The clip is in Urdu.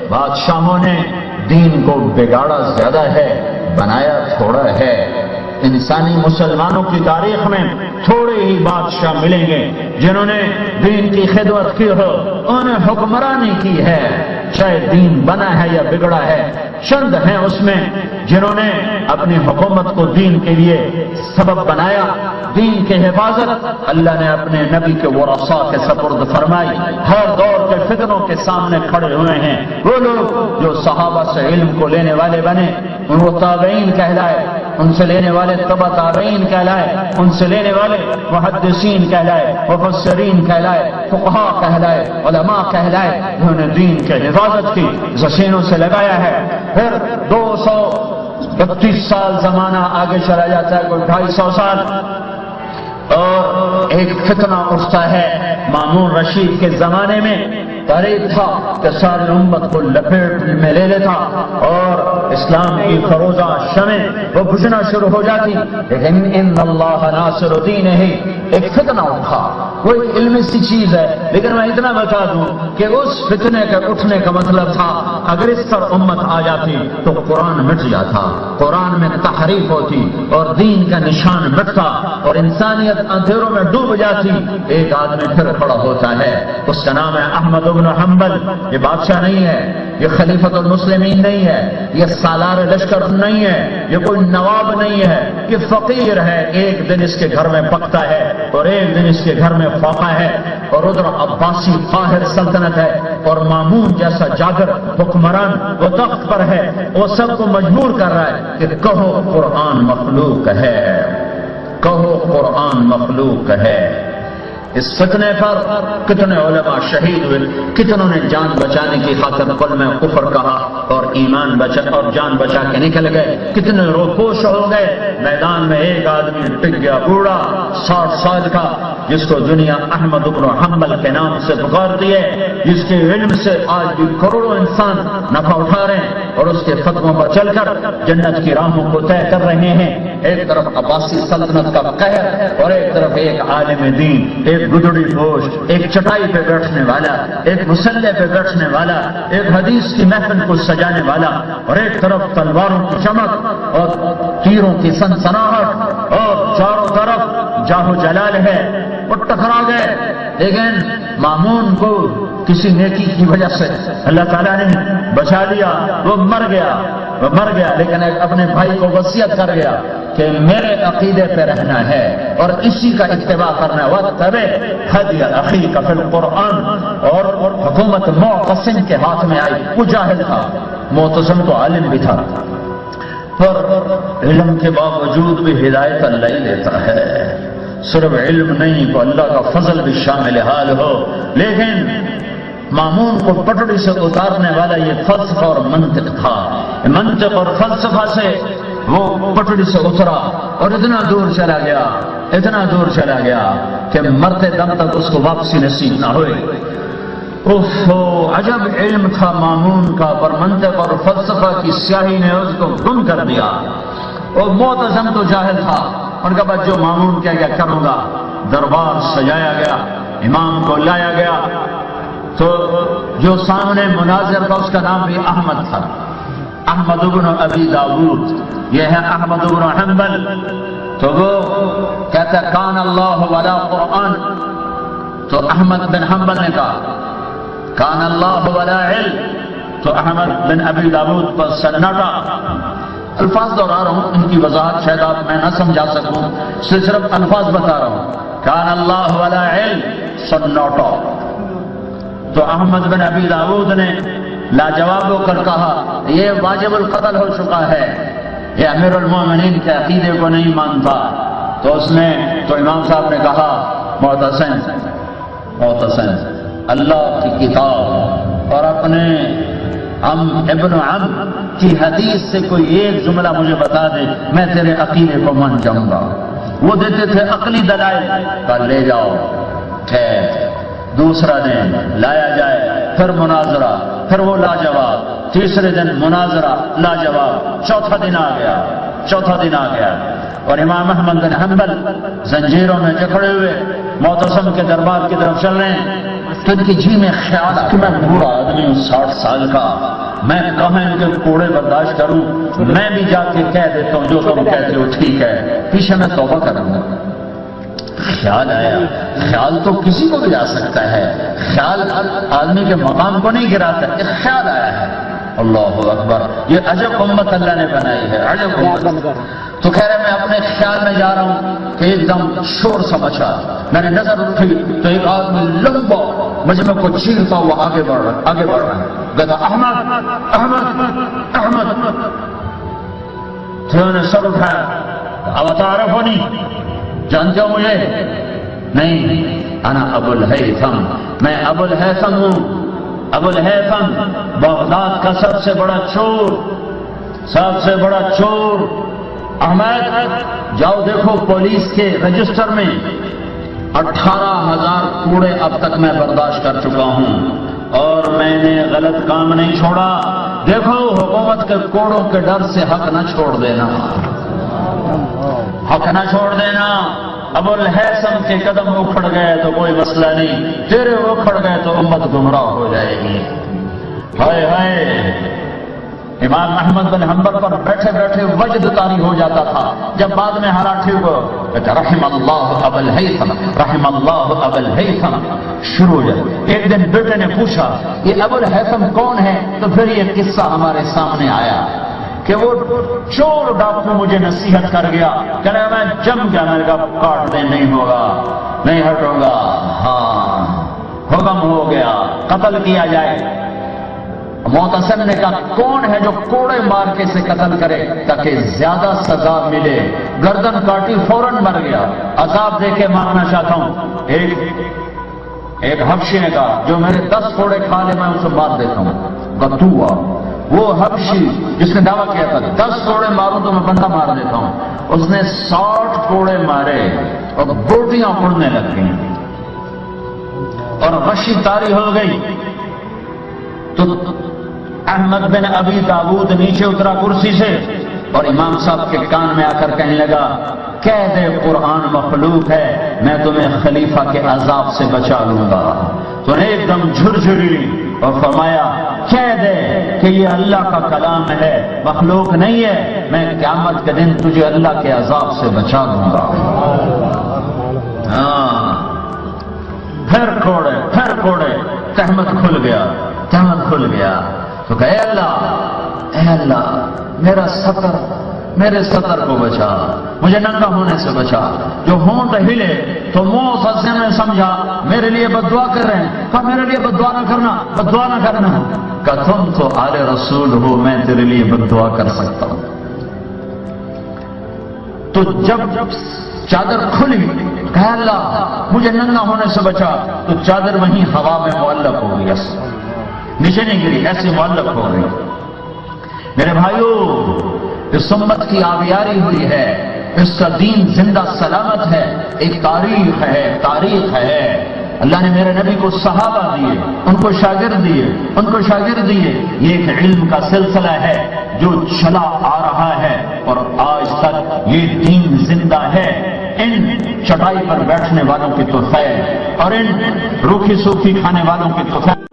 بادشاہوں نے دین کو بگاڑا زیادہ ہے، بنایا تھوڑا ہے۔ انسانی مسلمانوں کی تاریخ میں تھوڑے ہی بادشاہ ملیں گے جنہوں نے دین کی خدمت کی ہو، انہیں حکمرانی کی ہے، چاہے دین بنا ہے یا بگڑا ہے۔ چند ہیں اس میں جنہوں نے اپنی حکومت کو دین کے لیے سبب بنایا، دین کی حفاظت اللہ نے اپنے نبی کے ورثاء کے سپرد فرمائی، ہر دور کے فتنوں کے سامنے کھڑے ہوئے ہیں۔ وہ لوگ جو صحابہ سے علم کو لینے والے بنے ان کو تابعین کہلائے، ان سے لینے والے تبع تابعین کہلائے، ان سے لینے والے محدثین کہلائے، مفسرین کہلائے، فقہاء کہلائے، علماء کہلائے، انہوں نے دین کی حفاظت کی، زسینوں سے لگایا ہے۔ پھر 232 سال زمانہ آگے چلا جاتا ہے، کوئی 250 سال، اور ایک فتنہ اٹھتا ہے۔ مامون رشید کے زمانے میں قریب تھا کہ ساری امت کو لپیٹ میں لے لیتا اور اسلام کی فروزہ شمع وہ بجھنا شروع ہو جاتی، لیکن ان اللہ ناصر دین ہے، ایک فتنہ اٹھا۔ کوئی علمی سی چیز ہے، لیکن میں اتنا بتا دوں کہ اس فتنے کے اٹھنے کا مطلب تھا اگر اس پر امت آ جاتی تو قرآن مٹ جاتا، قرآن میں تحریف ہوتی اور دین کا نشان مٹتا اور انسانیت اندھیروں میں ڈوب جاتی۔ ایک آدمی پھر کھڑا ہوتا ہے، اس کا نام ہے احمد بن حنبل۔ یہ بادشاہ نہیں ہے، یہ خلیفۃ المسلمین نہیں ہے، یہ سالار لشکر نہیں ہے، یہ کوئی نواب نہیں ہے، یہ فقیر ہے۔ ایک دن اس کے گھر میں پکتا ہے اور ایک دن اس کے گھر میں فاقہ ہے، اور ادھر عباسی قاہر سلطنت ہے اور مامون جیسا جاگر حکمران وہ تخت پر ہے، وہ سب کو مجبور کر رہا ہے کہ کہو قرآن مخلوق ہے، کہو قرآن مخلوق ہے۔ اس فتنے پر کتنے علماء شہید ہوئے، کتنوں نے جان بچانے کی خاطر کلمہ کفر کہا اور ایمان بچا اور جان بچا کے نکل گئے، کتنے روپوش ہو گئے۔ میدان میں ایک آدمی ٹک گیا، بوڑھا 60 سال کا، جس کو دنیا احمد بن حنبل کے نام سے پکارتی ہے، جس کے علم سے آج بھی کروڑوں انسان نفع اٹھا رہے ہیں اور اس کے فتووں پر چل کر جنت کی راہوں کو طے کر رہے ہیں۔ ایک طرف عباسی سلطنت کا قہر اور ایک طرف ایک عالم دین، ایک گدڑی پوش، ایک چٹائی پہ بیٹھنے والا، ایک مسلح پہ بیٹھنے والا، ایک حدیث کی محفل کو سجانے والا، اور ایک طرف تلواروں کی چمک اور تیروں کی سنسناہٹ اور چاروں طرف جاہ و جلال ہے۔ وہ ٹکرا گئے، لیکن مامون کو کسی نیکی کی وجہ سے اللہ تعالیٰ نے بچا لیا، وہ مر گیا، لیکن اپنے بھائی کو وصیت کر گیا کہ میرے عقیدے پہ رہنا ہے اور اسی کا اتباع کرنا ہے۔ وَاتَّبِعْ هَدْيَ أَخِيكَ فِي الْقُرْآنِ، اور حکومت معتصم کے ہاتھ میں آئی۔ وہ جاہل تھا، معتصم تو عالم بھی تھا، پر علم کے باوجود بھی ہدایت اللہ ہی دیتا ہے، صرف علم نہیں تو اللہ کا فضل بھی شامل حال ہو۔ لیکن مامون کو پٹڑی سے اتارنے والا یہ فلسفہ اور منطق تھا، منطق اور فلسفہ سے وہ پٹڑی سے اترا اور اتنا دور چلا گیا کہ مرتے دم تک اس کو واپسی نصیب نہ ہوئی۔ عجب علم تھا مامون کا، پر منطق اور فلسفہ کی سیاہی نے اس کو گم کر دیا۔ اور معتصم تو جاہل تھا، ان کا بعد جو مامون کیا کروں گا۔ دربار سجایا گیا، امام کو لایا گیا، تو جو سامنے مناظر تھا اس کا نام بھی احمد تھا، احمد بن ابی داؤد، یہ ہے احمد بن حنبل۔ تو وہ کہتا ہے کان اللہ ولا قرآن، تو احمد بن حنبل نے کہا کان اللہ ولا علم، تو احمد بن ابی داؤد پر سناٹا۔ الفاظ دہرا رہا ہوں، ان کی وضاحت شاید آپ میں نہ سمجھا سکوں، صرف الفاظ بتا رہا ہوں۔ کان اللہ ولا علم، سناٹا۔ تو احمد بن ابی داؤد نے لاجواب ہو کر کہا یہ واجب القتل ہو چکا ہے، یہ امیر المومنین کے عقیدے کو نہیں مانتا۔ تو امام صاحب نے کہا معتصم، اللہ کی کتاب اور اپنے ابن عم کی حدیث سے کوئی ایک جملہ مجھے بتا دے، میں تیرے عقیدے کو مان جاؤں گا۔ وہ دیتے تھے عقلی دلائل، کہا لے جاؤ، ٹھیک۔ دوسرا دن لایا جائے، پھر مناظرہ، پھر وہ لاجواب، تیسرے دن مناظرہ لاجواب، چوتھا دن آ گیا اور امام احمد بن حنبل زنجیروں میں جکڑے ہوئے معتصم کے دربار کی طرف چل رہے ہیں۔ تو ان کی جی میں خیال کہ میں بوڑھا آدمی ہوں 60 سال کا، میں کہاں ان کے کوڑے برداشت کروں، میں بھی جا کے کہہ دیتا ہوں جو تم کہتے ہو ٹھیک ہے، پیچھے میں توبہ کروں گا۔ خیال آیا، خیال تو کسی کو بھی آ سکتا ہے، خیال آدمی کے مقام کو نہیں گراتا، ایک خیال آیا ہے۔ اللہ اکبر، یہ عجب امت اللہ نے بنائی ہے، عجب امت۔ تو کہہ رہے میں اپنے خیال میں جا رہا ہوں کہ ایک دم شور سا مچا، میں نے نظر اٹھی تو ایک آدمی لمبا مجمع کو چیرتا ہوا آگے بڑھ رہا ہے، کہتا احمد احمد احمد۔ تو انہوں نے سر اٹھایا، اب تعارف ہو نہیں، جانتے ہو مجھے؟ نہیں، انا ابو الہیثم، میں ابو الہیثم ہوں، ابو الہیثم بغداد کا سب سے بڑا چور، سب سے بڑا چور۔ احمد جاؤ دیکھو پولیس کے رجسٹر میں 18,000 کوڑے اب تک میں برداشت کر چکا ہوں اور میں نے غلط کام نہیں چھوڑا، دیکھو حکومت کے کوڑوں کے ڈر سے حق نہ چھوڑ دینا، حق نہ چھوڑ دینا۔ ابو الہیثم کے قدم اکھڑ گئے تو کوئی مسئلہ نہیں، تیرے اکھڑ گئے تو امت گمراہ ہو جائے گی۔ ہائے ہائے، امام احمد بن حنبل پر بیٹھے بیٹھے وجد طاری ہو جاتا تھا، جب بعد میں حالات ٹھیک ہو کہتا رحم اللہ ابا الہیثم، رحم اللہ ابا الہیثم، شروع ہو جائے۔ ایک دن بیٹے نے پوچھا یہ ابو الہیثم کون ہے؟ تو پھر یہ قصہ ہمارے سامنے آیا کہ وہ چور ڈاکو مجھے نصیحت کر گیا، کہہ رہا میں جم گیا، میں نے کہا کاٹ دیں، نہیں ہوگا، نہیں ہٹوں گا، ہاں حکم ہو گیا قتل کیا جائے۔ معتصم نے کہا کون ہے جو کوڑے مار کے اسے قتل کرے تاکہ زیادہ سزا ملے؟ گردن کاٹی، فوراً مر گیا۔ عذاب دے کے مارنا چاہتا ہوں۔ ایک حبشی نے کہا جو میرے 10 کوڑے کھا لے میں اسے مار دیتا ہوں۔ گتوا وہ حبشی جس نے دعویٰ کیا تھا 10 کوڑے ماروں تو میں بندہ مار دیتا ہوں، اس نے 60 کوڑے مارے اور بوٹیاں اڑنے لگ گئیں اور غشی طاری ہو گئی۔ تو احمد بن ابی داؤد نیچے اترا کرسی سے اور امام صاحب کے کان میں آ کر کہنے لگا کہہ دے قرآن مخلوق ہے، میں تمہیں خلیفہ کے عذاب سے بچا لوں گا۔ تو نے ایک دم جھرجھری اور فرمایا کہہ دے کہ یہ اللہ کا کلام ہے، مخلوق نہیں ہے، میں قیامت کے دن تجھے اللہ کے عذاب سے بچا دوں گا۔ ہاں پھر کوڑے، تہمت کھل گیا۔ تو کہ اے اللہ میرے سطر کو بچا، مجھے ننگا ہونے سے بچا۔ جو ہونٹ ہلے تو منہ فلسے میں سمجھا میرے لیے بد دعا کر رہے ہیں، کہا میرے لیے بد دعا نہ کرنا، کہا تم تو آل رسول ہو، میں تیرے لیے بد دعا کر سکتا ہوں۔ تو جب چادر کھلی کہا اللہ مجھے ننگا ہونے سے بچا، تو چادر وہیں ہوا میں معلق ہو گئی، نیچے نہیں گری، ایسے معلق ہو گئی۔ میرے بھائیو اس امت کی آبیاری ہوئی ہے، اس کا دین زندہ سلامت ہے، ایک تاریخ ہے۔ اللہ نے میرے نبی کو صحابہ دیے، ان کو شاگرد دیے، یہ ایک علم کا سلسلہ ہے جو چلا آ رہا ہے اور آج تک یہ دین زندہ ہے۔ ان چٹائی پر بیٹھنے والوں کی تو خیر اور ان روکھی سوکھی کھانے والوں کی تو خیر۔